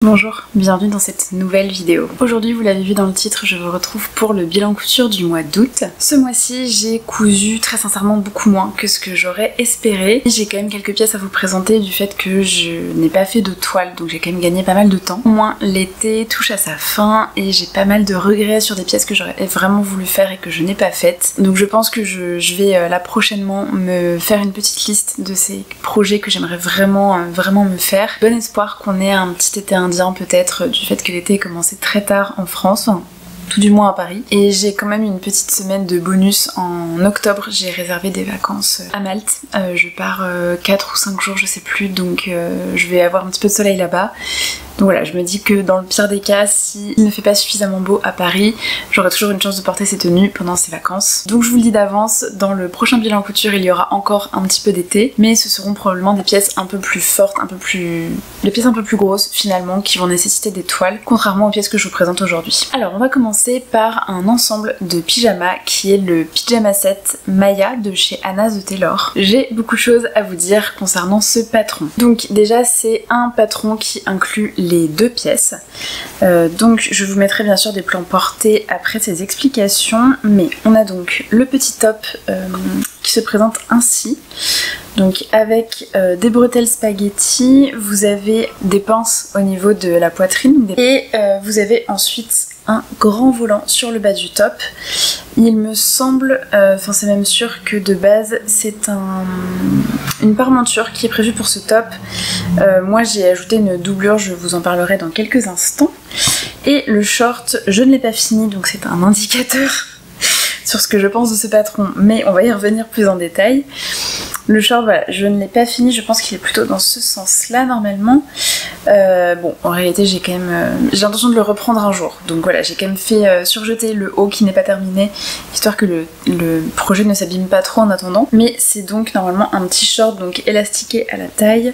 Bonjour, bienvenue dans cette nouvelle vidéo. Aujourd'hui, vous l'avez vu dans le titre, je vous retrouve pour le bilan couture du mois d'août. Ce mois-ci, j'ai cousu très sincèrement beaucoup moins que ce que j'aurais espéré. J'ai quand même quelques pièces à vous présenter du fait que je n'ai pas fait de toile, donc j'ai quand même gagné pas mal de temps. Au moins, l'été touche à sa fin et j'ai pas mal de regrets sur des pièces que j'aurais vraiment voulu faire et que je n'ai pas faites. Donc je pense que je vais là prochainement me faire une petite liste de ces projets que j'aimerais vraiment me faire. Bon espoir qu'on ait un petit été indien peut-être du fait que l'été est commencé très tard en France, enfin, tout du moins à Paris. Et j'ai quand même une petite semaine de bonus en octobre, j'ai réservé des vacances à Malte. Je pars 4 ou 5 jours, je sais plus, donc je vais avoir un petit peu de soleil là-bas. Donc voilà, je me dis que dans le pire des cas, s'il ne fait pas suffisamment beau à Paris, j'aurai toujours une chance de porter ces tenues pendant ces vacances. Donc je vous le dis d'avance, dans le prochain bilan couture, il y aura encore un petit peu d'été, mais ce seront probablement des pièces un peu plus fortes, des pièces un peu plus grosses finalement, qui vont nécessiter des toiles, contrairement aux pièces que je vous présente aujourd'hui. Alors on va commencer par un ensemble de pyjamas qui est le pyjama set Maya de chez Anna The Tailor. J'ai beaucoup de choses à vous dire concernant ce patron. Donc déjà c'est un patron qui inclut les deux pièces. Donc je vous mettrai bien sûr des plans portés après ces explications, mais on a donc le petit top qui se présente ainsi, donc avec des bretelles spaghetti, vous avez des pinces au niveau de la poitrine et vous avez ensuite un grand volant sur le bas du top. Il me semble, enfin c'est même sûr que de base c'est une parmenture qui est prévue pour ce top. Moi j'ai ajouté une doublure, je vous en parlerai dans quelques instants. Et le short, je ne l'ai pas fini, donc c'est un indicateur sur ce que je pense de ce patron, mais on va y revenir plus en détail. Le short, voilà, je ne l'ai pas fini, je pense qu'il est plutôt dans ce sens-là normalement. Bon, en réalité j'ai quand même... j'ai l'intention de le reprendre un jour, donc voilà, j'ai quand même fait surjeter le haut qui n'est pas terminé, histoire que le projet ne s'abîme pas trop en attendant. Mais c'est donc normalement un petit short, donc élastiqué à la taille,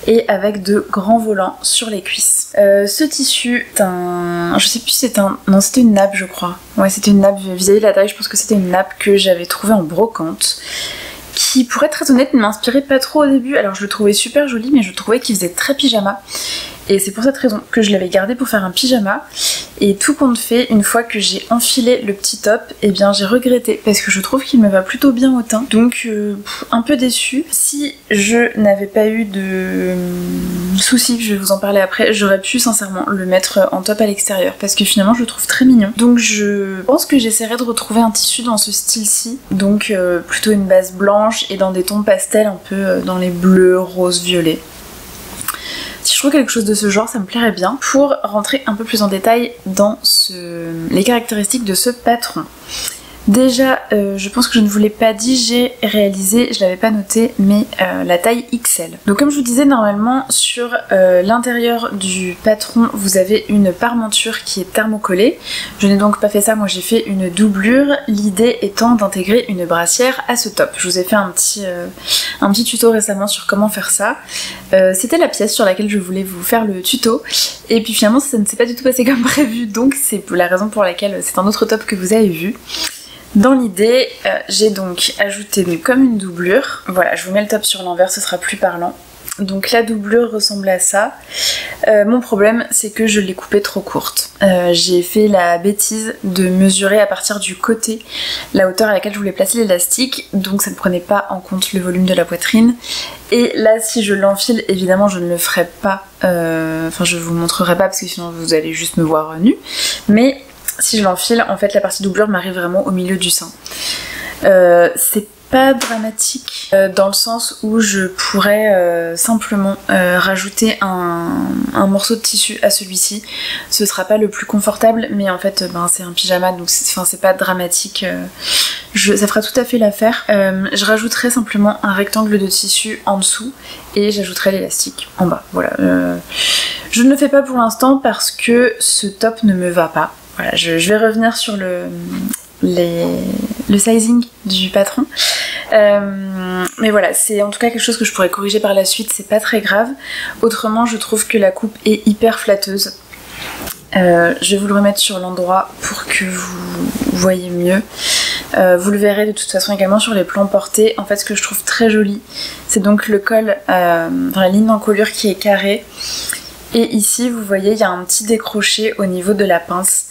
et avec de grands volants sur les cuisses. Ce tissu, je sais plus si c'est non c'était une nappe je crois. Ouais, c'était une nappe vis-à-vis de la taille, je pense que c'était une nappe que j'avais trouvée en brocante, qui pour être très honnête ne m'inspirait pas trop au début. Alors je le trouvais super joli, mais je trouvais qu'il faisait très pyjama. Et c'est pour cette raison que je l'avais gardé pour faire un pyjama. Et tout compte fait, une fois que j'ai enfilé le petit top, eh bien j'ai regretté parce que je trouve qu'il me va plutôt bien au teint. Donc un peu déçue. Si je n'avais pas eu de soucis, je vais vous en parler après, j'aurais pu sincèrement le mettre en top à l'extérieur parce que finalement je le trouve très mignon. Donc je pense que j'essaierai de retrouver un tissu dans ce style-ci. Donc plutôt une base blanche et dans des tons pastels un peu dans les bleus, roses, violets. Si je trouve quelque chose de ce genre, ça me plairait bien. Pour rentrer un peu plus en détail dans les caractéristiques de ce patron. Déjà, je pense que je ne vous l'ai pas dit, j'ai réalisé, je l'avais pas noté, mais la taille XL. Donc comme je vous disais, normalement sur l'intérieur du patron, vous avez une parmenture qui est thermocollée. Je n'ai donc pas fait ça, moi j'ai fait une doublure, l'idée étant d'intégrer une brassière à ce top. Je vous ai fait un petit tuto récemment sur comment faire ça. C'était la pièce sur laquelle je voulais vous faire le tuto, et puis finalement ça ne s'est pas du tout passé comme prévu, donc c'est la raison pour laquelle c'est un autre top que vous avez vu. Dans l'idée, j'ai donc ajouté comme une doublure. Voilà, je vous mets le top sur l'envers, ce sera plus parlant. Donc la doublure ressemble à ça. Mon problème, c'est que je l'ai coupée trop courte. J'ai fait la bêtise de mesurer à partir du côté la hauteur à laquelle je voulais placer l'élastique, donc ça ne prenait pas en compte le volume de la poitrine. Et là, si je l'enfile, évidemment, je ne le ferai pas. Enfin, je vous montrerai pas parce que sinon vous allez juste me voir nue. Mais si je l'enfile, en fait la partie doublure m'arrive vraiment au milieu du sein. C'est pas dramatique dans le sens où je pourrais simplement rajouter un morceau de tissu à celui-ci. Ce sera pas le plus confortable, mais en fait c'est un pyjama, donc c'est pas dramatique. Ça fera tout à fait l'affaire. Je rajouterai simplement un rectangle de tissu en dessous et j'ajouterai l'élastique en bas. Voilà. Je ne le fais pas pour l'instant parce que ce top ne me va pas. Voilà, je vais revenir sur le sizing du patron. Mais voilà, c'est en tout cas quelque chose que je pourrais corriger par la suite, c'est pas très grave. Autrement, je trouve que la coupe est hyper flatteuse. Je vais vous le remettre sur l'endroit pour que vous voyez mieux. Vous le verrez de toute façon également sur les plans portés. En fait, ce que je trouve très joli, c'est donc le col, la ligne d'encolure qui est carrée Et ici vous voyez il y a un petit décroché au niveau de la pince.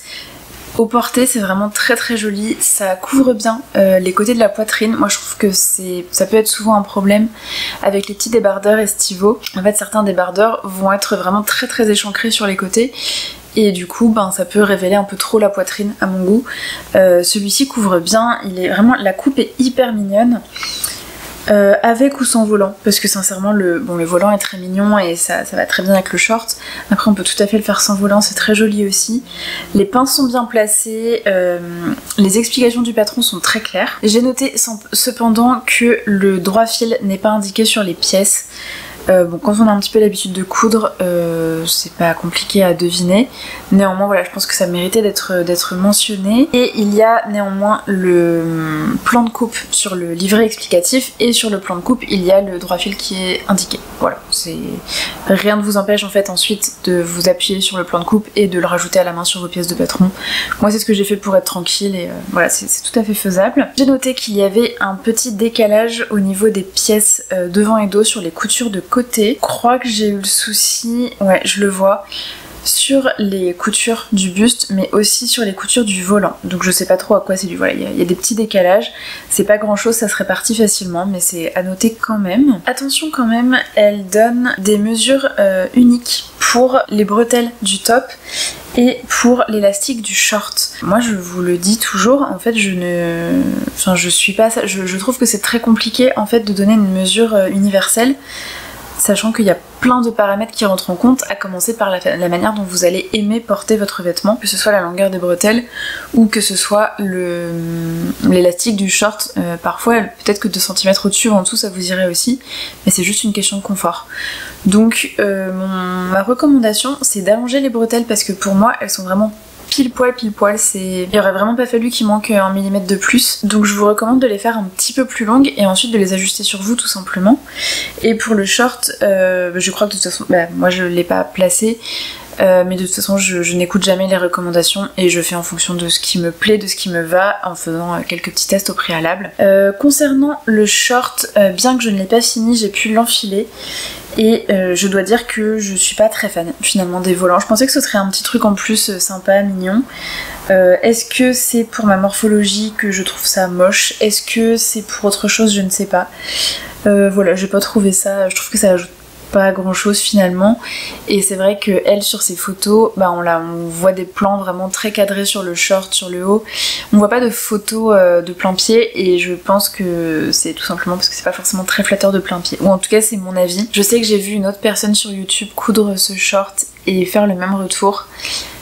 Au porté c'est vraiment très très joli, ça couvre bien les côtés de la poitrine. Moi je trouve que ça peut être souvent un problème avec les petits débardeurs estivaux. En fait certains débardeurs vont être vraiment très très échancrés sur les côtés et du coup ça peut révéler un peu trop la poitrine à mon goût. Celui-ci couvre bien, la coupe est hyper mignonne. Avec ou sans volant, parce que sincèrement le volant est très mignon et ça va très bien avec le short. Après on peut tout à fait le faire sans volant, c'est très joli aussi. Les pinces sont bien placées, les explications du patron sont très claires. J'ai noté cependant que le droit fil n'est pas indiqué sur les pièces. Quand on a un petit peu l'habitude de coudre, c'est pas compliqué à deviner. Néanmoins, voilà, je pense que ça méritait d'être mentionné. Et il y a néanmoins le plan de coupe sur le livret explicatif et sur le plan de coupe, il y a le droit fil qui est indiqué. Voilà, rien ne vous empêche en fait ensuite de vous appuyer sur le plan de coupe et de le rajouter à la main sur vos pièces de patron. Moi, c'est ce que j'ai fait pour être tranquille et voilà, c'est tout à fait faisable. J'ai noté qu'il y avait un petit décalage au niveau des pièces devant et dos sur les coutures de côté. Je crois que j'ai eu le souci, ouais je le vois, sur les coutures du buste mais aussi sur les coutures du volant. Donc je sais pas trop à quoi c'est dû. Voilà, il y a des petits décalages, c'est pas grand chose, ça se répartit facilement mais c'est à noter quand même. Attention quand même, elle donne des mesures uniques pour les bretelles du top et pour l'élastique du short. Moi je vous le dis toujours, en fait je trouve que c'est très compliqué en fait de donner une mesure universelle, sachant qu'il y a plein de paramètres qui rentrent en compte, à commencer par la manière dont vous allez aimer porter votre vêtement, que ce soit la longueur des bretelles ou que ce soit l'élastique du short. Parfois peut-être que 2 cm au-dessus ou en dessous ça vous irait aussi, mais c'est juste une question de confort. Donc ma recommandation c'est d'allonger les bretelles parce que pour moi elles sont vraiment pile poil, il aurait vraiment pas fallu qu'il manque 1 mm de plus. Donc je vous recommande de les faire un petit peu plus longues et ensuite de les ajuster sur vous tout simplement. Et pour le short, je crois que de toute façon, moi je l'ai pas placé, mais de toute façon je n'écoute jamais les recommandations et je fais en fonction de ce qui me plaît, de ce qui me va, en faisant quelques petits tests au préalable. Concernant le short, bien que je ne l'ai pas fini, j'ai pu l'enfiler. Et je dois dire que je suis pas très fan finalement des volants. Je pensais que ce serait un petit truc en plus sympa, mignon. Est-ce que c'est pour ma morphologie que je trouve ça moche? Est-ce que c'est pour autre chose? Je ne sais pas. Voilà, j'ai pas trouvé ça, je trouve que ça ajoute pas grand chose finalement, et c'est vrai que elle sur ses photos, on voit des plans vraiment très cadrés sur le short, sur le haut, on voit pas de photos de plein pied et je pense que c'est tout simplement parce que c'est pas forcément très flatteur de plein pied, ou en tout cas c'est mon avis. Je sais que j'ai vu une autre personne sur YouTube coudre ce short et faire le même retour.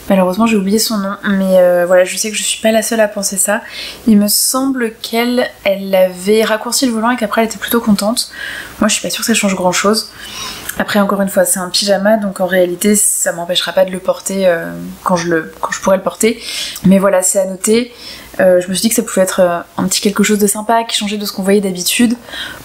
Malheureusement j'ai oublié son nom, mais voilà, je sais que je suis pas la seule à penser ça. Il me semble qu'elle avait raccourci le volant et qu'après elle était plutôt contente. Moi je suis pas sûre que ça change grand chose. Après encore une fois c'est un pyjama donc en réalité ça m'empêchera pas de le porter quand je pourrai le porter. Mais voilà, c'est à noter. Je me suis dit que ça pouvait être un petit quelque chose de sympa qui changeait de ce qu'on voyait d'habitude.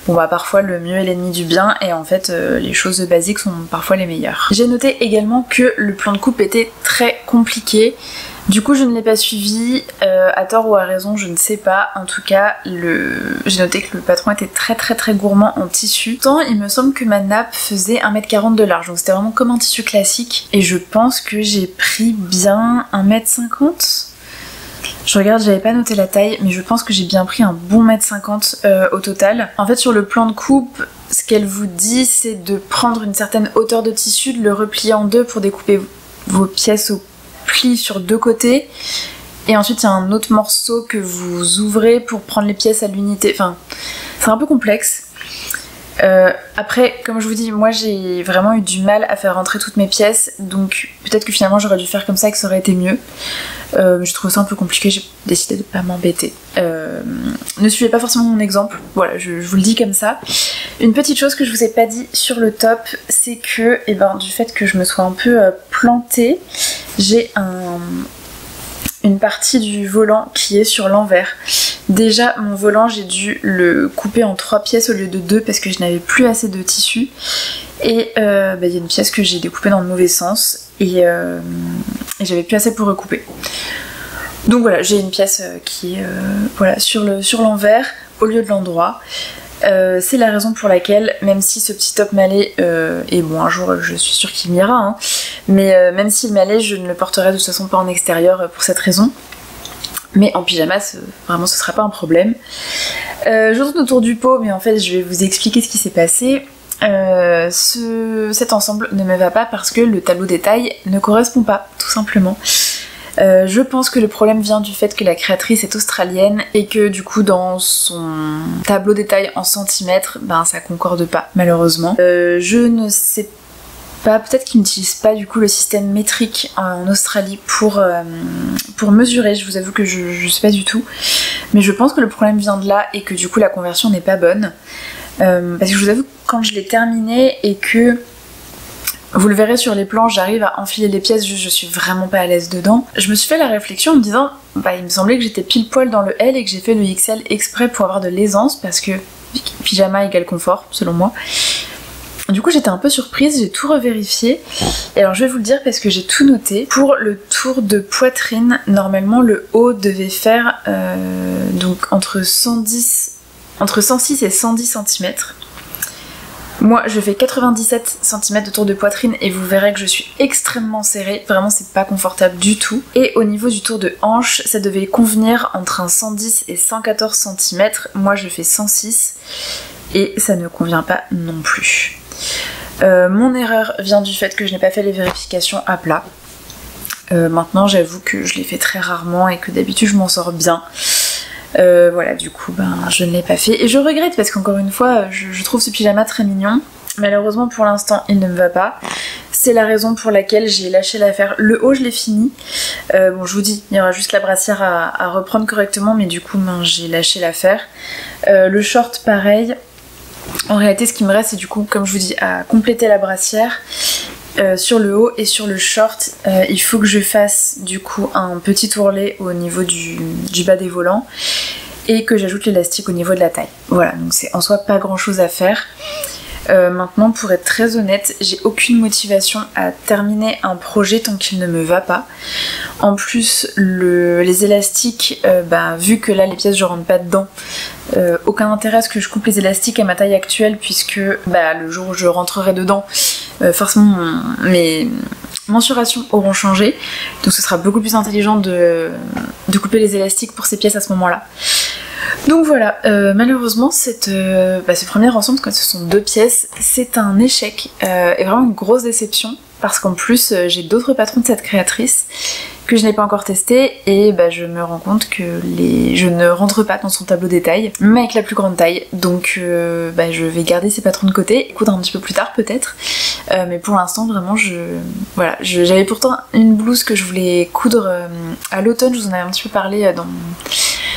Bon parfois le mieux est l'ennemi du bien et en fait les choses basiques sont parfois les meilleures. J'ai noté également que le plan de coupe était très compliqué. Du coup je ne l'ai pas suivi, à tort ou à raison je ne sais pas. En tout cas j'ai noté que le patron était très gourmand en tissu. Tant il me semble que ma nappe faisait 1,40 m de large, donc c'était vraiment comme un tissu classique. Et je pense que j'ai pris bien 1,50 m. Je regarde, j'avais pas noté la taille, mais je pense que j'ai bien pris un bon 1,50 m au total. En fait sur le plan de coupe, ce qu'elle vous dit c'est de prendre une certaine hauteur de tissu, de le replier en deux pour découper vos pièces au pli sur 2 côtés. Et ensuite il y a un autre morceau que vous ouvrez pour prendre les pièces à l'unité. Enfin, c'est un peu complexe. Après, comme je vous dis, moi j'ai vraiment eu du mal à faire rentrer toutes mes pièces, donc peut-être que finalement j'aurais dû faire comme ça et que ça aurait été mieux. Je trouve ça un peu compliqué, j'ai décidé de pas m'embêter. Ne suivez pas forcément mon exemple, voilà, je vous le dis comme ça. Une petite chose que je vous ai pas dit sur le top, c'est que, du fait que je me sois un peu plantée, j'ai une partie du volant qui est sur l'envers. Déjà mon volant j'ai dû le couper en 3 pièces au lieu de 2 parce que je n'avais plus assez de tissu, et il y a une pièce que j'ai découpée dans le mauvais sens et j'avais plus assez pour recouper. Donc voilà, j'ai une pièce qui est sur l'envers au lieu de l'endroit. C'est la raison pour laquelle, même si ce petit top m'allait, et bon un jour je suis sûre qu'il m'ira, hein, mais même s'il m'allait, je ne le porterai de toute façon pas en extérieur pour cette raison. Mais en pyjama, vraiment ce sera pas un problème. Je tourne autour du pot, mais en fait je vais vous expliquer ce qui s'est passé. Cet ensemble ne me va pas parce que le tableau des tailles ne correspond pas, tout simplement. Je pense que le problème vient du fait que la créatrice est australienne et que du coup dans son tableau des tailles en centimètres, ben ça concorde pas malheureusement. Je ne sais pas, peut-être qu'ils n'utilisent pas du coup le système métrique en Australie pour mesurer, je vous avoue que je sais pas du tout. Mais je pense que le problème vient de là et que du coup la conversion n'est pas bonne. Parce que je vous avoue que quand je l'ai terminé et que vous le verrez sur les plans, j'arrive à enfiler les pièces, juste je suis vraiment pas à l'aise dedans. Je me suis fait la réflexion en me disant, bah il me semblait que j'étais pile poil dans le L et que j'ai fait le XL exprès pour avoir de l'aisance parce que pyjama égale confort selon moi. Du coup j'étais un peu surprise, j'ai tout revérifié. Et alors je vais vous le dire parce que j'ai tout noté. Pour le tour de poitrine, normalement le haut devait faire donc entre 106 et 110 cm. Moi je fais 97 cm de tour de poitrine et vous verrez que je suis extrêmement serrée, vraiment c'est pas confortable du tout. Et au niveau du tour de hanche, ça devait convenir entre un 110 et 114 cm, moi je fais 106 et ça ne convient pas non plus. Mon erreur vient du fait que je n'ai pas fait les vérifications à plat. Maintenant j'avoue que je les fais très rarement et que d'habitude je m'en sors bien. Voilà, du coup je ne l'ai pas fait et je regrette parce qu'encore une fois je trouve ce pyjama très mignon. Malheureusement pour l'instant il ne me va pas. C'est la raison pour laquelle j'ai lâché l'affaire. Le haut je l'ai fini. Bon je vous dis, il y aura juste la brassière à reprendre correctement, mais du coup j'ai lâché l'affaire. Le short pareil. En réalité ce qui me reste c'est du coup comme je vous dis à compléter la brassière. Sur le haut et sur le short, il faut que je fasse du coup un petit ourlet au niveau du bas des volants et que j'ajoute l'élastique au niveau de la taille. Voilà, donc c'est en soi pas grand chose à faire. Maintenant, pour être très honnête, j'ai aucune motivation à terminer un projet tant qu'il ne me va pas. En plus, les élastiques, vu que là les pièces je rentre pas dedans, aucun intérêt à ce que je coupe les élastiques à ma taille actuelle puisque le jour où je rentrerai dedans, forcément mes mensurations auront changé, donc ce sera beaucoup plus intelligent de couper les élastiques pour ces pièces à ce moment-là. Donc voilà, malheureusement ce premier ensemble, quand ce sont 2 pièces, c'est un échec et vraiment une grosse déception parce qu'en plus j'ai d'autres patrons de cette créatrice que je n'ai pas encore testé et je me rends compte que je ne rentre pas dans son tableau des tailles, même avec la plus grande taille, donc je vais garder ces patrons de côté et coudre un petit peu plus tard peut-être, mais pour l'instant vraiment j'avais pourtant une blouse que je voulais coudre à l'automne, je vous en avais un petit peu parlé dans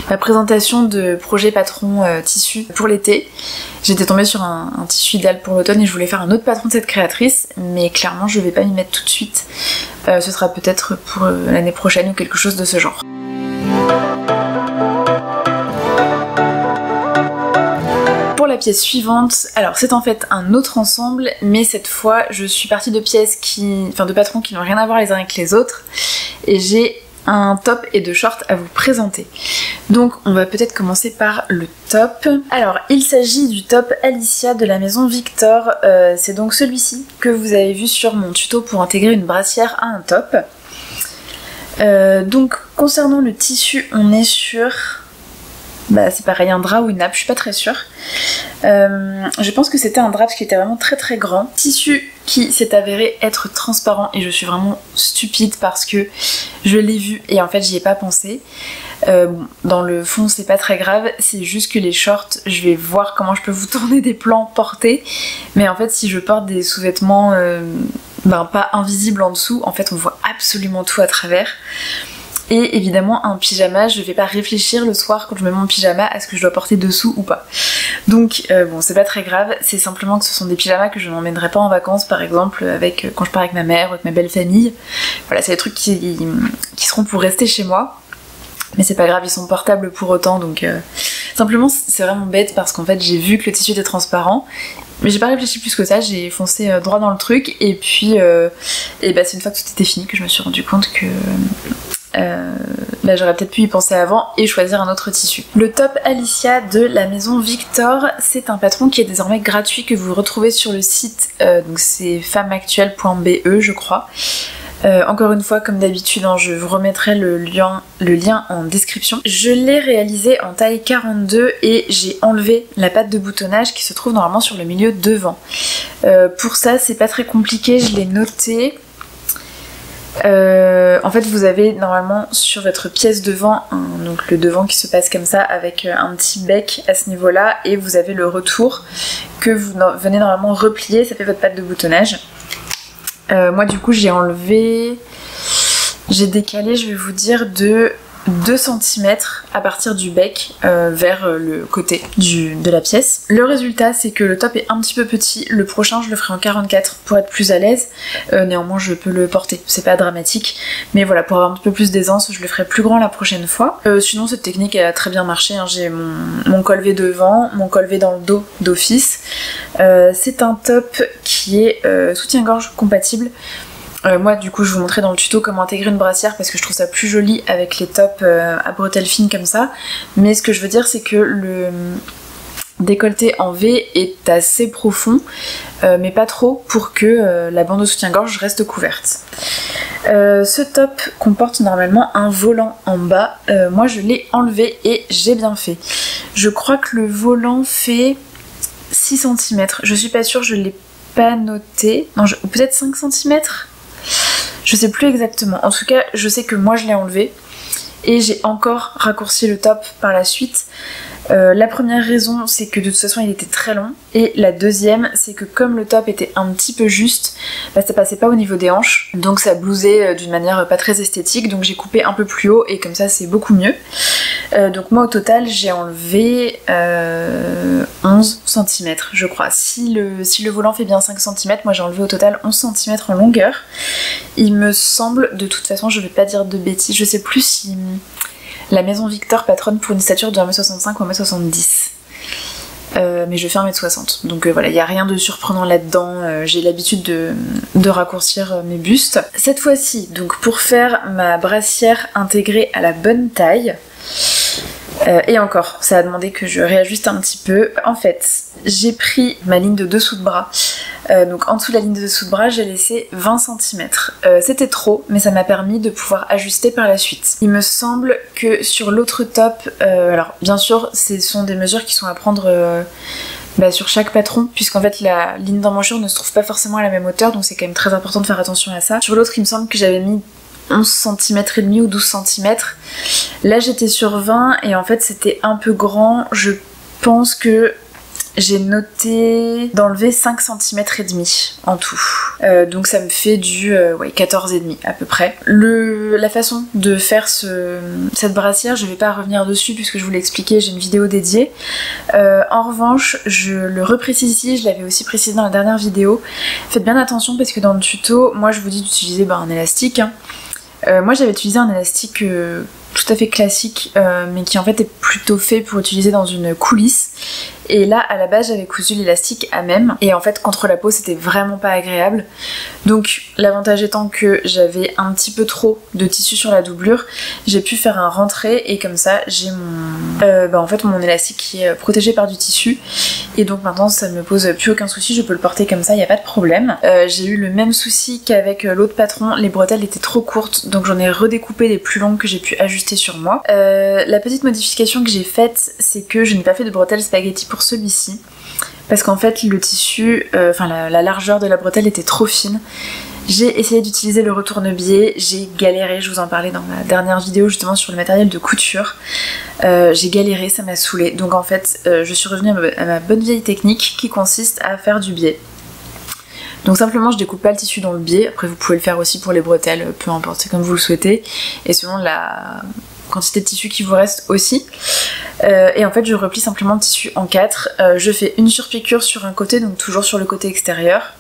ma présentation de projet patron tissu pour l'été. J'étais tombée sur un tissu idéal pour l'automne et je voulais faire un autre patron de cette créatrice, mais clairement je vais pas m'y mettre tout de suite. Ce sera peut-être pour l'année prochaine ou quelque chose de ce genre. Pour la pièce suivante, alors c'est en fait un autre ensemble, mais cette fois je suis partie de de patrons qui n'ont rien à voir les uns avec les autres, et j'ai un top et 2 shorts à vous présenter. Donc on va peut-être commencer par le top. Alors il s'agit du top Alicia de la maison Victor, c'est donc celui-ci que vous avez vu sur mon tuto pour intégrer une brassière à un top. Donc concernant le tissu, on est sur c'est pareil, un drap ou une nappe, je suis pas très sûre. Je pense que c'était un drap parce qu'il était vraiment très très grand. Tissu qui s'est avéré être transparent et je suis vraiment stupide parce que je l'ai vu et en fait j'y ai pas pensé. Dans le fond c'est pas très grave, c'est juste que les shorts, je vais voir comment je peux vous tourner des plans portés, mais en fait si je porte des sous-vêtements pas invisibles en dessous, en fait on voit absolument tout à travers. Et évidemment un pyjama, je vais pas réfléchir le soir quand je mets mon pyjama à ce que je dois porter dessous ou pas. Donc c'est pas très grave, c'est simplement que ce sont des pyjamas que je n'emmènerai pas en vacances par exemple quand je pars avec ma mère ou avec ma belle famille. Voilà, c'est des trucs qui seront pour rester chez moi. Mais c'est pas grave, ils sont portables pour autant, donc simplement c'est vraiment bête parce qu'en fait j'ai vu que le tissu était transparent, mais j'ai pas réfléchi plus que ça, j'ai foncé droit dans le truc et puis c'est une fois que tout était fini que je me suis rendu compte que j'aurais peut-être pu y penser avant et choisir un autre tissu. Le top Alicia de la maison Victor, c'est un patron qui est désormais gratuit que vous retrouvez sur le site, donc c'est femmeactuelle.be je crois. Encore une fois, comme d'habitude, hein, je vous remettrai le lien en description. Je l'ai réalisé en taille 42 et j'ai enlevé la patte de boutonnage qui se trouve normalement sur le milieu devant. Pour ça, c'est pas très compliqué, je l'ai noté. En fait, vous avez normalement sur votre pièce devant, donc le devant qui se passe comme ça avec un petit bec à ce niveau-là, et vous avez le retour que vous venez normalement replier, ça fait votre patte de boutonnage. Moi du coup j'ai décalé, je vais vous dire, de 2 cm à partir du bec vers le côté de la pièce. Le résultat, c'est que le top est un petit peu petit. Le prochain je le ferai en 44 pour être plus à l'aise. Néanmoins je peux le porter, c'est pas dramatique. Mais voilà, pour avoir un petit peu plus d'aisance, je le ferai plus grand la prochaine fois. Sinon cette technique elle a très bien marché, hein. J'ai mon col V devant, mon col V dans le dos d'office. C'est un top qui est soutien-gorge compatible. Moi du coup je vous montrais dans le tuto comment intégrer une brassière parce que je trouve ça plus joli avec les tops à bretelles fines comme ça. Mais ce que je veux dire c'est que le décolleté en V est assez profond mais pas trop pour que la bande de soutien-gorge reste couverte. Ce top comporte normalement un volant en bas. Moi je l'ai enlevé et j'ai bien fait. Je crois que le volant fait 6 cm. Je suis pas sûre, je l'ai pas noté. Non, peut-être 5 cm. Je sais plus exactement. En tout cas, je sais que moi je l'ai enlevé et j'ai encore raccourci le top par la suite. La première raison, c'est que de toute façon il était très long, et la deuxième, c'est que comme le top était un petit peu juste, ça passait pas au niveau des hanches, donc ça blousait d'une manière pas très esthétique, donc j'ai coupé un peu plus haut et comme ça c'est beaucoup mieux. Donc moi au total j'ai enlevé 11 cm je crois. Si le volant fait bien 5 cm, moi j'ai enlevé au total 11 cm en longueur. Il me semble, de toute façon je vais pas dire de bêtises, je sais plus si la maison Victor patronne pour une stature de 1m65 ou 1m70. Mais je fais 1m60. Donc voilà, il n'y a rien de surprenant là-dedans. J'ai l'habitude de raccourcir mes bustes. Cette fois-ci, donc pour faire ma brassière intégrée à la bonne taille, et encore, ça a demandé que je réajuste un petit peu. En fait, j'ai pris ma ligne de dessous de bras. Donc en dessous de la ligne de dessous de bras, j'ai laissé 20 cm. C'était trop, mais ça m'a permis de pouvoir ajuster par la suite. Il me semble que sur l'autre top, alors bien sûr, ce sont des mesures qui sont à prendre sur chaque patron, puisqu'en fait la ligne d'emmanchure ne se trouve pas forcément à la même hauteur, donc c'est quand même très important de faire attention à ça. Sur l'autre, il me semble que j'avais mis 11 cm et demi ou 12 cm. Là j'étais sur 20 et en fait c'était un peu grand. Je pense que j'ai noté d'enlever 5 cm et demi en tout. Donc ça me fait du 14,5 à peu près. La façon de faire cette brassière, je vais pas revenir dessus puisque je vous l'ai expliqué, j'ai une vidéo dédiée. En revanche, je le reprécise ici, je l'avais aussi précisé dans la dernière vidéo. Faites bien attention parce que dans le tuto, moi je vous dis d'utiliser un élastique. Moi j'avais utilisé un élastique tout à fait classique mais qui en fait est plutôt fait pour utiliser dans une coulisse, et là à la base j'avais cousu l'élastique à même et en fait contre la peau c'était vraiment pas agréable. Donc l'avantage étant que j'avais un petit peu trop de tissu sur la doublure, j'ai pu faire un rentré et comme ça j'ai mon élastique qui est protégé par du tissu, et donc maintenant ça ne me pose plus aucun souci, je peux le porter comme ça, il n'y a pas de problème. J'ai eu le même souci qu'avec l'autre patron, les bretelles étaient trop courtes donc j'en ai redécoupé des plus longues que j'ai pu ajuster sur moi. La petite modification que j'ai faite, c'est que je n'ai pas fait de bretelles spaghetti pour celui-ci parce qu'en fait le tissu, la largeur de la bretelle était trop fine. J'ai essayé d'utiliser le retourne-biais, j'ai galéré, je vous en parlais dans ma dernière vidéo justement sur le matériel de couture. J'ai galéré, ça m'a saoulée, donc en fait je suis revenue à ma bonne vieille technique qui consiste à faire du biais. Donc simplement je découpe pas le tissu dans le biais, après vous pouvez le faire aussi pour les bretelles, peu importe, c'est comme vous le souhaitez, et selon la quantité de tissu qui vous reste aussi. Et en fait je replie simplement le tissu en 4, je fais une surpiqûre sur un côté, donc toujours sur le côté extérieur,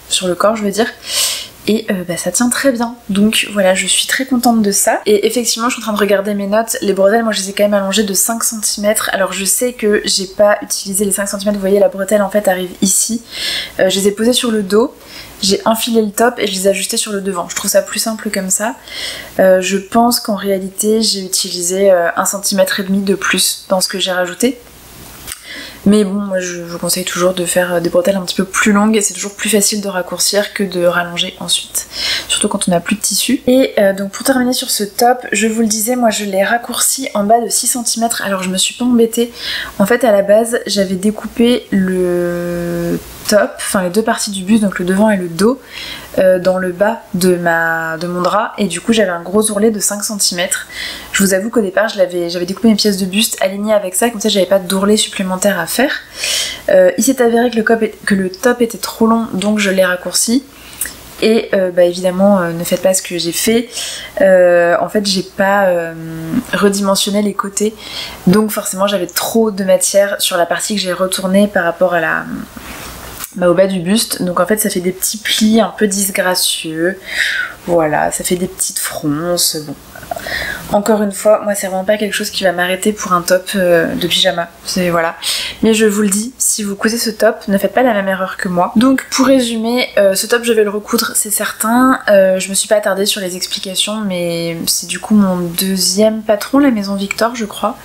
sur le corps je veux dire, et ça tient très bien, donc voilà, je suis très contente de ça. Et effectivement je suis en train de regarder mes notes, les bretelles moi je les ai quand même allongées de 5 cm, alors je sais que j'ai pas utilisé les 5 cm, vous voyez la bretelle en fait arrive ici, je les ai posées sur le dos, j'ai enfilé le top et je les ai ajustés sur le devant. Je trouve ça plus simple comme ça. Je pense qu'en réalité j'ai utilisé 1,5 cm de plus dans ce que j'ai rajouté. Mais bon, moi je vous conseille toujours de faire des bretelles un petit peu plus longues et c'est toujours plus facile de raccourcir que de rallonger ensuite. Surtout quand on n'a plus de tissu. Et donc pour terminer sur ce top, je vous le disais, moi je l'ai raccourci en bas de 6 cm. Alors je me suis pas embêtée. En fait à la base j'avais découpé le top, enfin les deux parties du buste, donc le devant et le dos, dans le bas de mon drap, et du coup j'avais un gros ourlet de 5 cm. Je vous avoue qu'au départ j'avais découpé mes pièces de buste alignées avec ça, comme ça j'avais pas d'ourlet supplémentaire à faire. Il s'est avéré que le top était trop long, donc je l'ai raccourci. Et évidemment ne faites pas ce que j'ai fait. En fait j'ai pas redimensionné les côtés, donc forcément j'avais trop de matière sur la partie que j'ai retournée par rapport à au bas du buste. Donc en fait ça fait des petits plis un peu disgracieux, voilà, ça fait des petites fronces. Bon, encore une fois, moi c'est vraiment pas quelque chose qui va m'arrêter pour un top de pyjama, voilà. Mais je vous le dis, si vous cousez ce top, ne faites pas la même erreur que moi. Donc pour résumer, ce top je vais le recoudre, c'est certain. Je me suis pas attardée sur les explications, mais c'est du coup mon deuxième patron, la maison Victor je crois.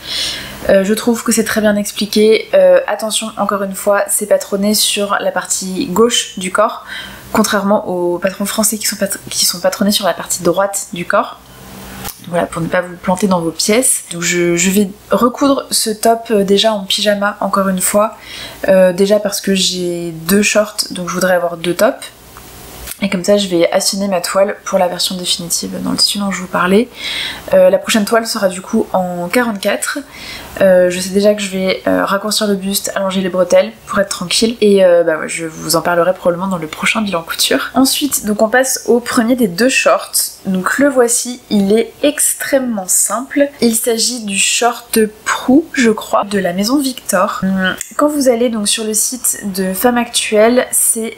Je trouve que c'est très bien expliqué. Attention, encore une fois, c'est patronné sur la partie gauche du corps, contrairement aux patrons français qui sont patronnés sur la partie droite du corps. Voilà, pour ne pas vous planter dans vos pièces. Donc je vais recoudre ce top déjà en pyjama, encore une fois. Déjà parce que j'ai 2 shorts, donc je voudrais avoir 2 tops. Et comme ça je vais assiner ma toile pour la version définitive dans le tissu dont je vous parlais. La prochaine toile sera du coup en 44. Je sais déjà que je vais raccourcir le buste, allonger les bretelles pour être tranquille. Et ouais, je vous en parlerai probablement dans le prochain bilan couture. Ensuite, donc on passe au premier des 2 shorts. Donc le voici, il est extrêmement simple. Il s'agit du short Prou, je crois, de la maison Victor. Quand vous allez donc sur le site de Femme Actuelle, c'est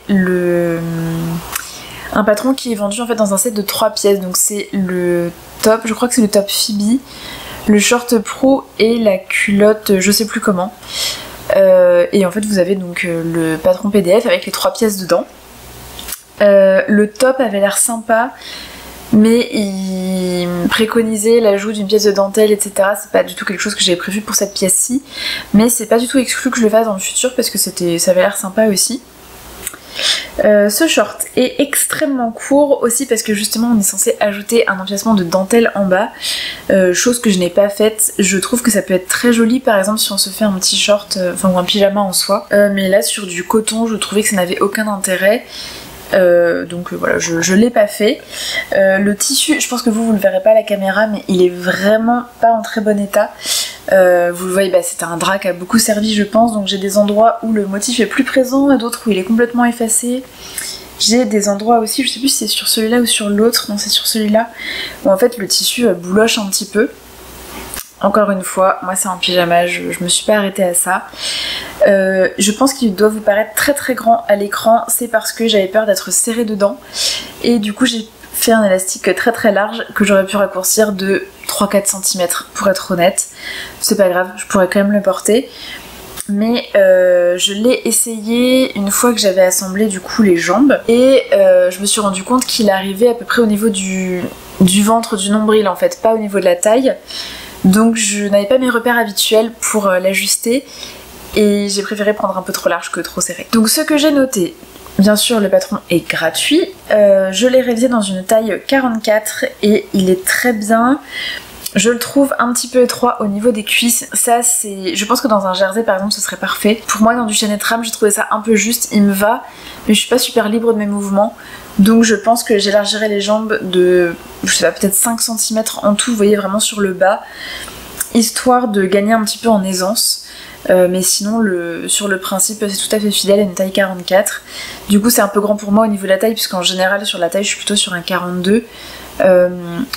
un patron qui est vendu en fait dans un set de 3 pièces. Donc c'est le top, je crois que c'est le top Phoebe, le short Pro et la culotte je sais plus comment. Et en fait vous avez donc le patron PDF avec les 3 pièces dedans. Le top avait l'air sympa, mais il préconisait l'ajout d'une pièce de dentelle, etc. C'est pas du tout quelque chose que j'avais prévu pour cette pièce-ci, mais c'est pas du tout exclu que je le fasse dans le futur parce que ça avait l'air sympa aussi. Ce short est extrêmement court aussi parce que justement on est censé ajouter un empiècement de dentelle en bas, chose que je n'ai pas faite. Je trouve que ça peut être très joli par exemple si on se fait un petit short, ou un pyjama en soi, mais là sur du coton je trouvais que ça n'avait aucun intérêt. Donc voilà, je l'ai pas fait. Le tissu, je pense que vous le verrez pas à la caméra, mais il est vraiment pas en très bon état. Vous le voyez, c'est un drap qui a beaucoup servi je pense, donc j'ai des endroits où le motif est plus présent et d'autres où il est complètement effacé. J'ai des endroits aussi, je sais plus si c'est sur celui-là ou sur l'autre, non c'est sur celui-là, où en fait le tissu bouloche un petit peu. Encore une fois, moi c'est un pyjama, je me suis pas arrêtée à ça. Je pense qu'il doit vous paraître très très grand à l'écran, c'est parce que j'avais peur d'être serrée dedans. Et du coup j'ai fait un élastique très très large que j'aurais pu raccourcir de 3-4 cm pour être honnête. C'est pas grave, je pourrais quand même le porter. Mais je l'ai essayé une fois que j'avais assemblé du coup les jambes. Et je me suis rendu compte qu'il arrivait à peu près au niveau du ventre, du nombril en fait, pas au niveau de la taille. Donc je n'avais pas mes repères habituels pour l'ajuster et j'ai préféré prendre un peu trop large que trop serré. Donc ce que j'ai noté, bien sûr le patron est gratuit, je l'ai réalisé dans une taille 44 et il est très bien. Je le trouve un petit peu étroit au niveau des cuisses, ça c'est... Je pense que dans un jersey par exemple ce serait parfait. Pour moi dans du chaînet trame j'ai trouvé ça un peu juste, il me va, mais je suis pas super libre de mes mouvements. Donc je pense que j'élargirai les jambes de, je sais pas, peut-être 5 cm en tout, vous voyez vraiment sur le bas, histoire de gagner un petit peu en aisance. Mais sinon sur le principe c'est tout à fait fidèle à une taille 44. Du coup c'est un peu grand pour moi au niveau de la taille, puisqu'en général sur la taille je suis plutôt sur un 42.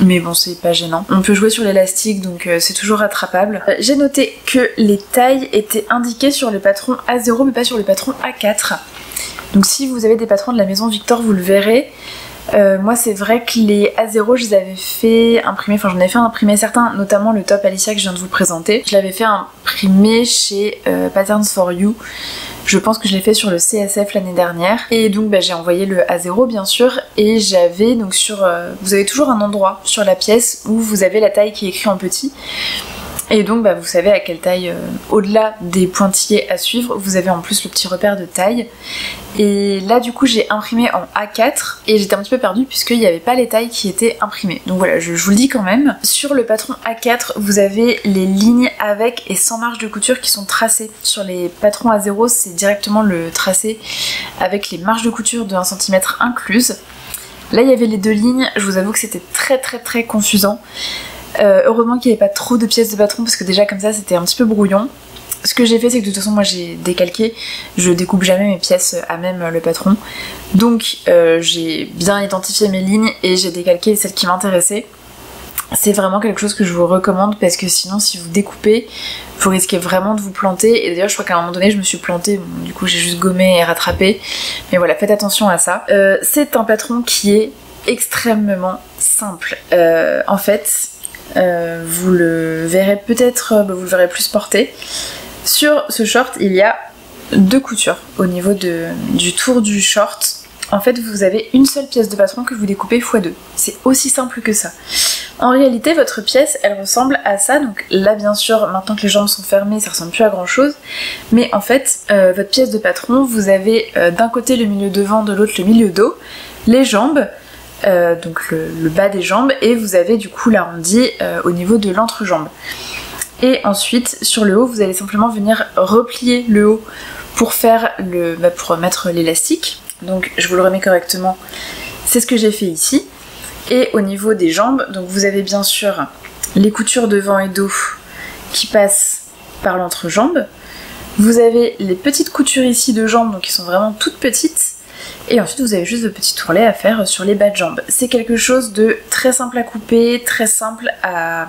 Mais bon c'est pas gênant. On peut jouer sur l'élastique donc c'est toujours rattrapable. J'ai noté que les tailles étaient indiquées sur le patron A0 mais pas sur le patron A4. Donc si vous avez des patrons de la maison Victor vous le verrez. Moi c'est vrai que les A0 je les avais fait imprimer, enfin j'en ai fait imprimer certains, notamment le top Alicia que je viens de vous présenter. Je l'avais fait imprimer chez Patterns for You. Je pense que je l'ai fait sur le CSF l'année dernière. Et donc bah, j'ai envoyé le A0 bien sûr. Et j'avais donc sur... vous avez toujours un endroit sur la pièce où vous avez la taille qui est écrite en petit. Et donc bah, vous savez à quelle taille, au-delà des pointillés à suivre, vous avez en plus le petit repère de taille. Et là du coup j'ai imprimé en A4 et j'étais un petit peu perdue puisqu'il n'y avait pas les tailles qui étaient imprimées. Donc voilà, je vous le dis quand même. Sur le patron A4, vous avez les lignes avec et sans marge de couture qui sont tracées. Sur les patrons A0, c'est directement le tracé avec les marges de couture de 1 cm incluses. Là il y avait les deux lignes, je vous avoue que c'était très confusant. Heureusement qu'il n'y avait pas trop de pièces de patron parce que déjà comme ça c'était un petit peu brouillon. Ce que j'ai fait c'est que de toute façon moi j'ai décalqué, je découpe jamais mes pièces à même le patron. Donc j'ai bien identifié mes lignes et j'ai décalqué celles qui m'intéressaient. C'est vraiment quelque chose que je vous recommande parce que sinon si vous découpez, vous risquez vraiment de vous planter. Et d'ailleurs je crois qu'à un moment donné je me suis plantée, bon, du coup j'ai juste gommé et rattrapé. Mais voilà, faites attention à ça. C'est un patron qui est extrêmement simple. En fait, vous le verrez peut-être, vous le verrez plus porté. Sur ce short, il y a deux coutures au niveau du tour du short. En fait, vous avez une seule pièce de patron que vous découpez x2. C'est aussi simple que ça. En réalité, votre pièce, elle ressemble à ça. Donc là, bien sûr, maintenant que les jambes sont fermées, ça ressemble plus à grand chose. Mais en fait, votre pièce de patron, vous avez d'un côté le milieu devant, de l'autre le milieu dos, les jambes, donc le bas des jambes, et vous avez du coup l'arrondi au niveau de l'entrejambe. Et ensuite sur le haut vous allez simplement venir replier le haut pour faire pour mettre l'élastique. Donc je vous le remets correctement, c'est ce que j'ai fait ici. Et au niveau des jambes, donc vous avez bien sûr les coutures devant et dos qui passent par l'entrejambe. Vous avez les petites coutures ici de jambes, donc qui sont vraiment toutes petites. Et ensuite vous avez juste de petits tourlets à faire sur les bas de jambes. C'est quelque chose de très simple à couper, très simple à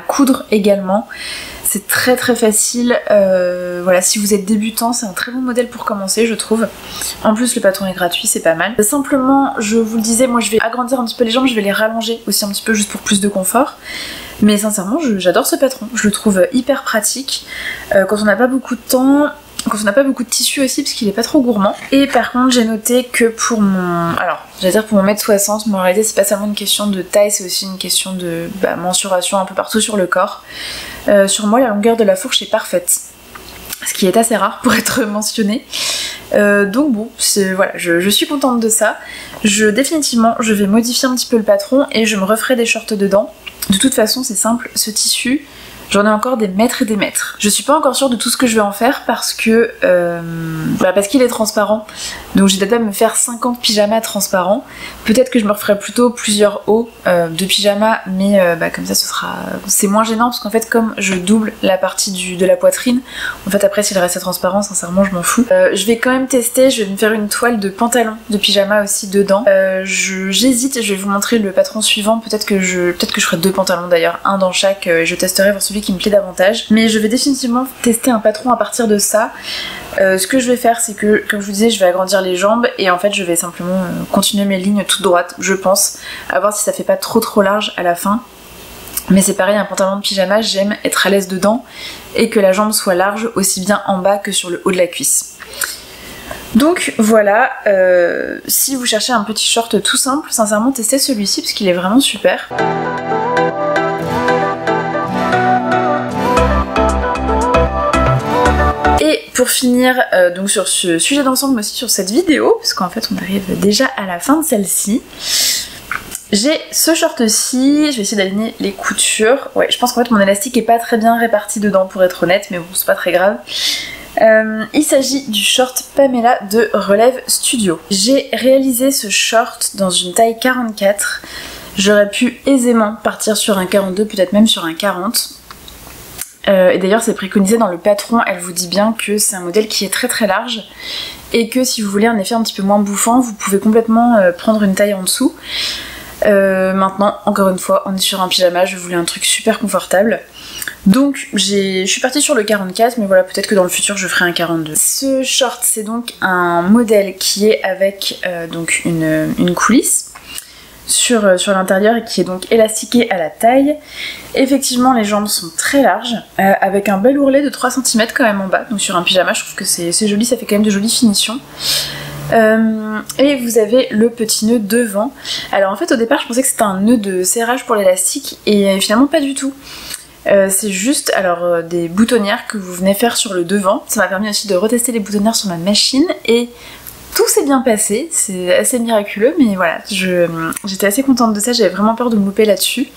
coudre également. C'est très facile. Voilà, si vous êtes débutant, c'est un très bon modèle pour commencer, je trouve. En plus le patron est gratuit, c'est pas mal. Simplement, je vous le disais, moi je vais agrandir un petit peu les jambes, je vais les rallonger aussi un petit peu juste pour plus de confort. Mais sincèrement, j'adore ce patron, je le trouve hyper pratique. Quand on n'a pas beaucoup de temps, quand on n'a pas beaucoup de tissu aussi parce qu'il est pas trop gourmand. Et par contre j'ai noté que pour mon... Alors j'allais dire pour mon 1m60, mais en réalité c'est pas seulement une question de taille, c'est aussi une question de mensuration un peu partout sur le corps. Sur moi la longueur de la fourche est parfaite, ce qui est assez rare pour être mentionné. Donc bon, voilà, je suis contente de ça. Définitivement je vais modifier un petit peu le patron et je me referai des shorts dedans. De toute façon c'est simple, ce tissu, j'en ai encore des mètres et des mètres. Je suis pas encore sûre de tout ce que je vais en faire parce que parce qu'il est transparent. Donc j'ai peut-être pas me faire 50 pyjamas transparents. Peut-être que je me referai plutôt plusieurs hauts de pyjamas, mais comme ça c'est moins gênant parce qu'en fait comme je double la partie de la poitrine, en fait après s'il reste transparent, sincèrement je m'en fous. Je vais quand même tester, je vais me faire une toile de pantalon de pyjama aussi dedans. J'hésite, je vais vous montrer le patron suivant. Peut-être que je ferai deux pantalons d'ailleurs, un dans chaque, et je testerai voir celui qui me plaît davantage. Mais je vais définitivement tester un patron à partir de ça. Ce que je vais faire, c'est que, comme je vous disais, je vais agrandir les jambes et en fait je vais simplement continuer mes lignes toutes droites, je pense, à voir si ça fait pas trop large à la fin. Mais c'est pareil, un pantalon de pyjama, j'aime être à l'aise dedans et que la jambe soit large aussi bien en bas que sur le haut de la cuisse. Donc voilà, si vous cherchez un petit short tout simple, sincèrement testez celui-ci parce qu'il est vraiment super. Et pour finir donc sur ce sujet d'ensemble mais aussi sur cette vidéo, parce qu'en fait on arrive déjà à la fin de celle-ci, j'ai ce short-ci, je vais essayer d'aligner les coutures. Ouais, je pense qu'en fait mon élastique est pas très bien réparti dedans pour être honnête, mais bon c'est pas très grave. Il s'agit du short Pamela de Relève Studio. J'ai réalisé ce short dans une taille 44. J'aurais pu aisément partir sur un 42, peut-être même sur un 40. Et d'ailleurs c'est préconisé dans le patron, elle vous dit bien que c'est un modèle qui est très large et que si vous voulez un effet un petit peu moins bouffant, vous pouvez complètement prendre une taille en dessous. Maintenant, encore une fois, on est sur un pyjama, je voulais un truc super confortable. Donc je suis partie sur le 44, mais voilà, peut-être que dans le futur je ferai un 42. Ce short, c'est donc un modèle qui est avec donc une coulisse sur l'intérieur et qui est donc élastiqué à la taille. Effectivement, les jambes sont très larges, avec un bel ourlet de 3 cm quand même en bas. Donc sur un pyjama, je trouve que c'est joli, ça fait quand même de jolies finitions. Et vous avez le petit nœud devant. Alors en fait, au départ, je pensais que c'était un nœud de serrage pour l'élastique, et finalement pas du tout. C'est juste des boutonnières que vous venez faire sur le devant. Ça m'a permis aussi de retester les boutonnières sur ma machine et tout s'est bien passé, c'est assez miraculeux, mais voilà, j'étais assez contente de ça, j'avais vraiment peur de me louper là-dessus,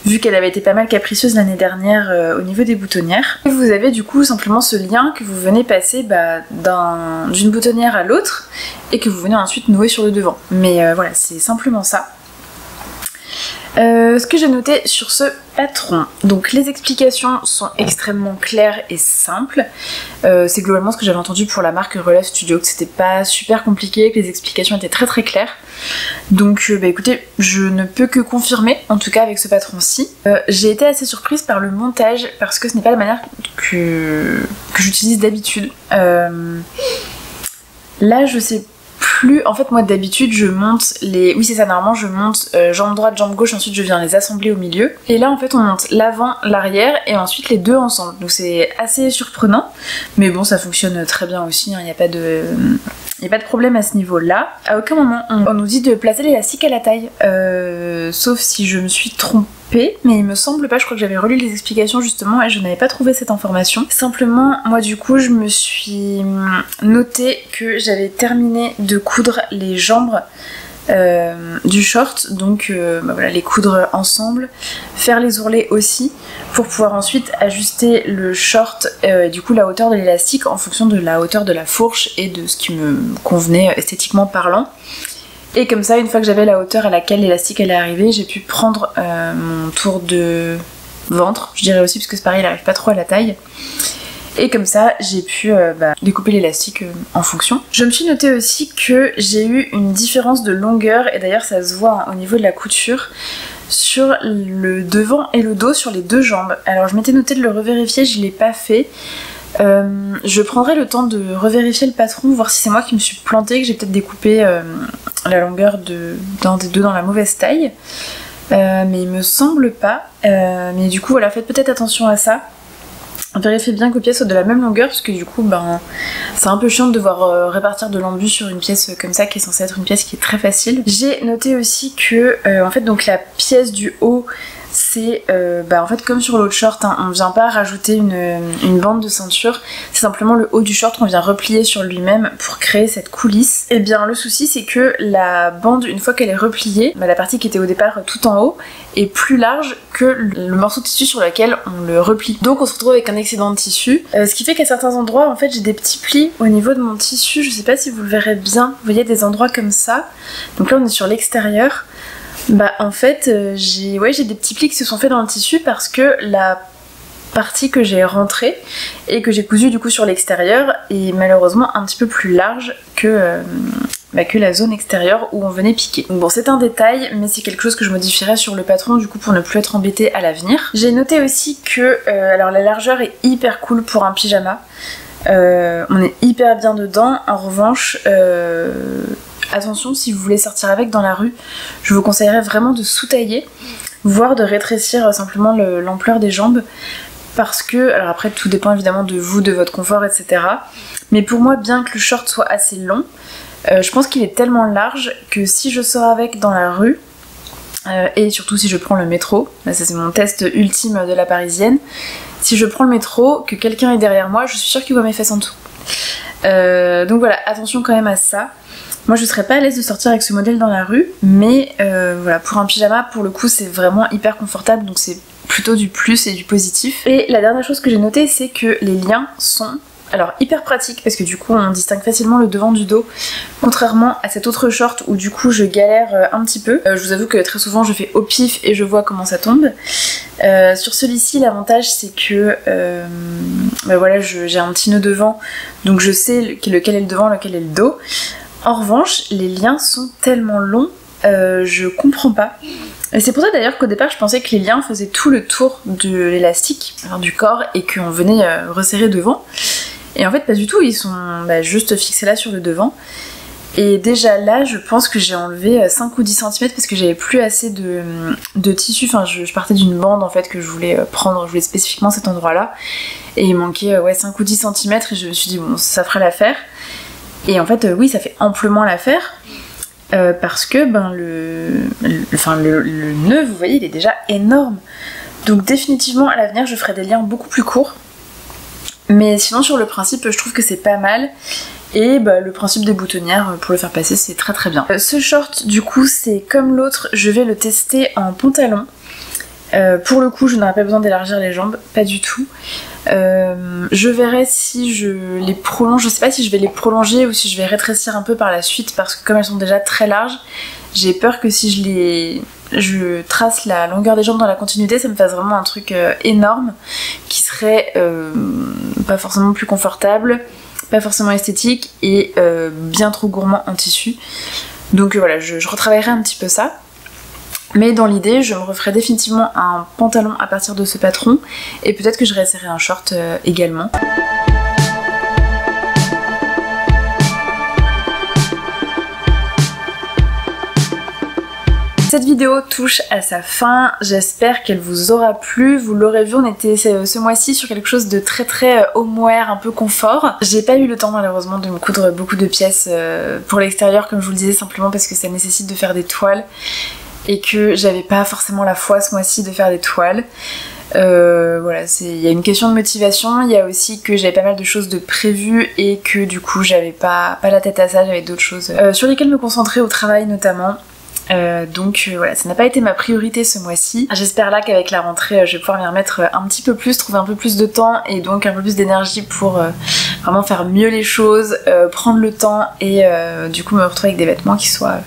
vu qu'elle avait été pas mal capricieuse l'année dernière au niveau des boutonnières. Et vous avez du coup simplement ce lien que vous venez passer d'une boutonnière à l'autre et que vous venez ensuite nouer sur le devant. Mais voilà, c'est simplement ça. Ce que j'ai noté sur ce patron, donc les explications sont extrêmement claires et simples. C'est globalement ce que j'avais entendu pour la marque Relève Studio, que c'était pas super compliqué, que les explications étaient très très claires. Donc écoutez, je ne peux que confirmer, en tout cas avec ce patron-ci. J'ai été assez surprise par le montage, parce que ce n'est pas la manière que j'utilise d'habitude. Là je sais plus, en fait moi d'habitude je monte les... Oui c'est ça, normalement je monte jambe droite, jambe gauche, ensuite je viens les assembler au milieu. Et là en fait on monte l'avant, l'arrière et ensuite les deux ensemble. Donc c'est assez surprenant, mais bon ça fonctionne très bien aussi, hein. Il n'y a pas de problème à ce niveau-là. À aucun moment on nous dit de placer l'élastique à la taille, sauf si je me suis trompée, mais il me semble pas, je crois que j'avais relu les explications justement et je n'avais pas trouvé cette information. Simplement, moi du coup je me suis noté que j'avais terminé de coudre les jambes du short, donc voilà, les coudre ensemble, faire les ourlets aussi, pour pouvoir ensuite ajuster le short, du coup la hauteur de l'élastique en fonction de la hauteur de la fourche et de ce qui me convenait esthétiquement parlant. Et comme ça, une fois que j'avais la hauteur à laquelle l'élastique allait arriver, j'ai pu prendre mon tour de ventre, je dirais aussi, parce que c'est pareil, il n'arrive pas trop à la taille. Et comme ça, j'ai pu découper l'élastique en fonction. Je me suis noté aussi que j'ai eu une différence de longueur, et d'ailleurs ça se voit au niveau de la couture, sur le devant et le dos, sur les deux jambes. Alors je m'étais noté de le revérifier, je ne l'ai pas fait. Je prendrai le temps de revérifier le patron, voir si c'est moi qui me suis plantée, que j'ai peut-être découpé la longueur d'un des deux dans la mauvaise taille. Mais il me semble pas. Mais du coup voilà, faites peut-être attention à ça. Vérifiez bien que les pièces soient de la même longueur, parce que du coup c'est un peu chiant de devoir répartir de l'embu sur une pièce comme ça qui est censée être une pièce qui est très facile. J'ai noté aussi que en fait donc la pièce du haut, c'est en fait comme sur l'autre short, hein, on vient pas rajouter une bande de ceinture, c'est simplement le haut du short qu'on vient replier sur lui-même pour créer cette coulisse. Et bien le souci c'est que la bande, une fois qu'elle est repliée, la partie qui était au départ tout en haut est plus large que le morceau de tissu sur lequel on le replie. Donc on se retrouve avec un excédent de tissu, ce qui fait qu'à certains endroits en fait j'ai des petits plis au niveau de mon tissu, je sais pas si vous le verrez bien, vous voyez des endroits comme ça. Donc là on est sur l'extérieur. En fait j'ai des petits plis qui se sont faits dans le tissu parce que la partie que j'ai rentrée et que j'ai cousue du coup sur l'extérieur est malheureusement un petit peu plus large que la zone extérieure où on venait piquer. Donc bon, c'est un détail, mais c'est quelque chose que je modifierai sur le patron du coup pour ne plus être embêtée à l'avenir. J'ai noté aussi que alors la largeur est hyper cool pour un pyjama. On est hyper bien dedans. En revanche, attention, si vous voulez sortir avec dans la rue, je vous conseillerais vraiment de sous-tailler, voire de rétrécir simplement l'ampleur des jambes. Parce que, alors après tout dépend évidemment de vous, de votre confort, etc. Mais pour moi, bien que le short soit assez long, je pense qu'il est tellement large que si je sors avec dans la rue, et surtout si je prends le métro, là ça c'est mon test ultime de la parisienne, si je prends le métro, que quelqu'un est derrière moi, je suis sûre qu'il voit mes fesses en dessous. Donc voilà, attention quand même à ça. Moi je serais pas à l'aise de sortir avec ce modèle dans la rue, mais voilà, pour un pyjama, pour le coup c'est vraiment hyper confortable, donc c'est plutôt du plus et du positif. Et la dernière chose que j'ai notée, c'est que les liens sont hyper pratiques, parce que du coup on distingue facilement le devant du dos, contrairement à cet autre short où du coup je galère un petit peu. Je vous avoue que très souvent je fais au pif et je vois comment ça tombe. Sur celui-ci, l'avantage c'est que voilà, j'ai un petit nœud devant, donc je sais lequel est le devant, lequel est le dos. En revanche, les liens sont tellement longs je comprends pas. Et c'est pour ça d'ailleurs qu'au départ je pensais que les liens faisaient tout le tour de l'élastique, enfin, du corps, et qu'on venait resserrer devant. Et en fait pas du tout, ils sont juste fixés là sur le devant. Et déjà là je pense que j'ai enlevé 5 ou 10 cm parce que j'avais plus assez de tissu, enfin je partais d'une bande en fait que je voulais prendre, je voulais spécifiquement cet endroit là. Et il manquait 5 ou 10 cm et je me suis dit bon ça fera l'affaire. Et en fait oui ça fait amplement l'affaire. Parce que le nœud, vous voyez, il est déjà énorme. Donc définitivement à l'avenir je ferai des liens beaucoup plus courts. Mais sinon sur le principe je trouve que c'est pas mal. Et le principe des boutonnières pour le faire passer c'est très très bien. Ce short du coup c'est comme l'autre, je vais le tester en pantalon. Pour le coup je n'aurai pas besoin d'élargir les jambes, pas du tout. Je verrai si je les prolonge, je sais pas si je vais les prolonger ou si je vais rétrécir un peu par la suite parce que comme elles sont déjà très larges, j'ai peur que si je trace la longueur des jambes dans la continuité, ça me fasse vraiment un truc énorme qui serait pas forcément plus confortable, pas forcément esthétique et bien trop gourmand en tissu. Donc voilà, je retravaillerai un petit peu ça. Mais dans l'idée, je me referai définitivement un pantalon à partir de ce patron et peut-être que je réessayerai un short également. Cette vidéo touche à sa fin, j'espère qu'elle vous aura plu. Vous l'aurez vu, on était ce mois-ci sur quelque chose de très très homeware, un peu confort. J'ai pas eu le temps malheureusement de me coudre beaucoup de pièces pour l'extérieur comme je vous le disais, simplement parce que ça nécessite de faire des toiles et que j'avais pas forcément la foi ce mois-ci de faire des toiles. Voilà, il y a une question de motivation, il y a aussi que j'avais pas mal de choses de prévues et que du coup j'avais pas la tête à ça, j'avais d'autres choses sur lesquelles me concentrer au travail notamment. Donc voilà, ça n'a pas été ma priorité ce mois-ci. J'espère là qu'avec la rentrée je vais pouvoir m'y remettre un petit peu plus, trouver un peu plus de temps et donc un peu plus d'énergie pour vraiment faire mieux les choses, prendre le temps et du coup me retrouver avec des vêtements qui soient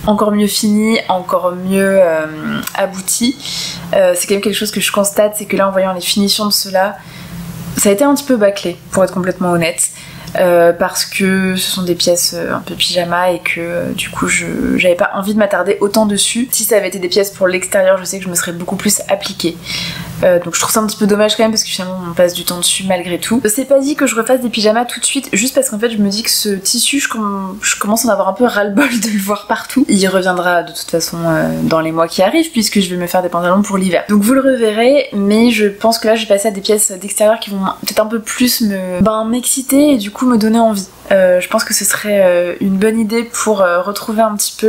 encore mieux finis, encore mieux aboutis. C'est quand même quelque chose que je constate, c'est que là en voyant les finitions de ceux-là, ça a été un petit peu bâclé pour être complètement honnête. Parce que ce sont des pièces un peu pyjama et que du coup j'avais pas envie de m'attarder autant dessus. Si ça avait été des pièces pour l'extérieur, je sais que je me serais beaucoup plus appliquée. Donc je trouve ça un petit peu dommage quand même parce que finalement on passe du temps dessus malgré tout. C'est pas dit que je refasse des pyjamas tout de suite, juste parce qu'en fait je me dis que ce tissu je commence à en avoir un peu ras-le-bol de le voir partout. Il reviendra de toute façon dans les mois qui arrivent puisque je vais me faire des pantalons pour l'hiver. Donc vous le reverrez, mais je pense que là je vais passer à des pièces d'extérieur qui vont peut-être un peu plus m'exciter et du coup me donner envie. Je pense que ce serait une bonne idée pour retrouver un petit peu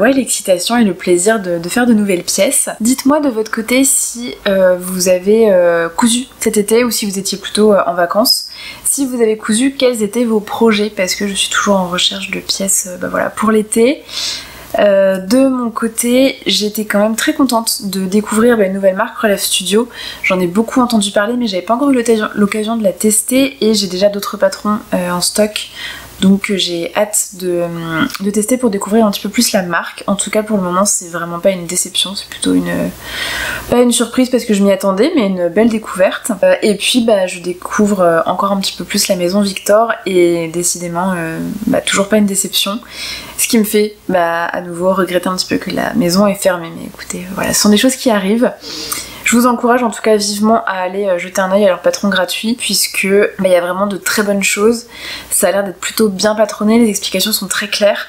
l'excitation et le plaisir de faire de nouvelles pièces. Dites-moi de votre côté si vous avez cousu cet été ou si vous étiez plutôt en vacances. Si vous avez cousu, quels étaient vos projets? Parce que je suis toujours en recherche de pièces voilà, pour l'été. De mon côté, j'étais quand même très contente de découvrir une nouvelle marque, Relève Studio. J'en ai beaucoup entendu parler mais j'avais pas encore eu l'occasion de la tester et j'ai déjà d'autres patrons en stock. Donc j'ai hâte de tester pour découvrir un petit peu plus la marque. En tout cas pour le moment c'est vraiment pas une déception, c'est plutôt pas une surprise parce que je m'y attendais, mais une belle découverte. Et puis je découvre encore un petit peu plus la maison Victor et décidément toujours pas une déception. Ce qui me fait à nouveau regretter un petit peu que la maison est fermée, mais écoutez, voilà, ce sont des choses qui arrivent. Je vous encourage en tout cas vivement à aller jeter un œil à leur patron gratuit puisque il y a vraiment de très bonnes choses. Ça a l'air d'être plutôt bien patronné, les explications sont très claires.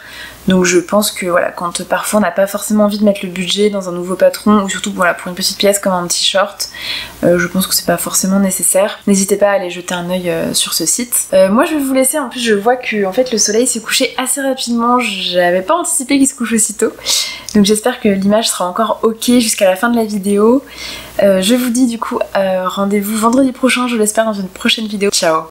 Donc je pense que voilà, quand parfois on n'a pas forcément envie de mettre le budget dans un nouveau patron ou surtout voilà, pour une petite pièce comme un petit short, je pense que c'est pas forcément nécessaire. N'hésitez pas à aller jeter un œil sur ce site. Moi je vais vous laisser, en plus je vois que en fait le soleil s'est couché assez rapidement, j'avais pas anticipé qu'il se couche aussitôt. Donc j'espère que l'image sera encore ok jusqu'à la fin de la vidéo. Je vous dis du coup rendez-vous vendredi prochain, je l'espère, dans une prochaine vidéo. Ciao!